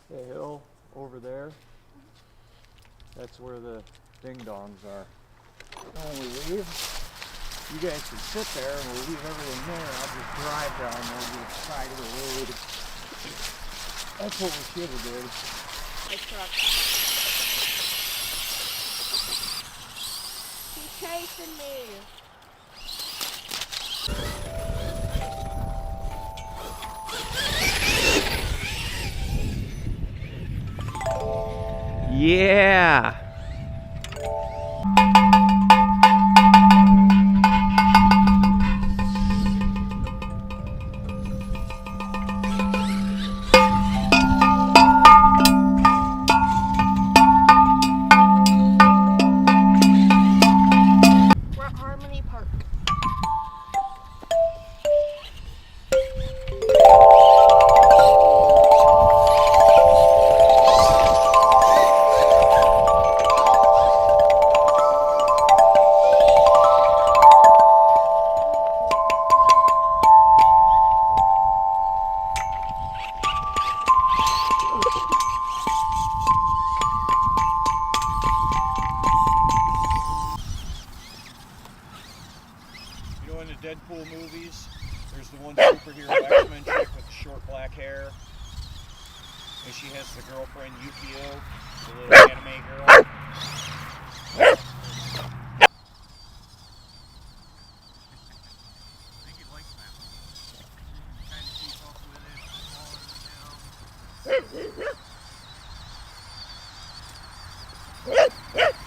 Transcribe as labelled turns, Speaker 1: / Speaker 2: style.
Speaker 1: The hill over there, that's where the ding-dongs are. When we leave, you guys can sit there and we'll leave everything there. I'll just drive down there to the side of the road. That's what we should have did.
Speaker 2: My truck. He's chasing me.
Speaker 1: Yeah!
Speaker 2: We're at Harmony Park.
Speaker 1: You know, in the Deadpool movies, there's the one superhero X-Men chick with the short black hair, and she has the girlfriend Yukio, the little anime girl. I think it likes that one.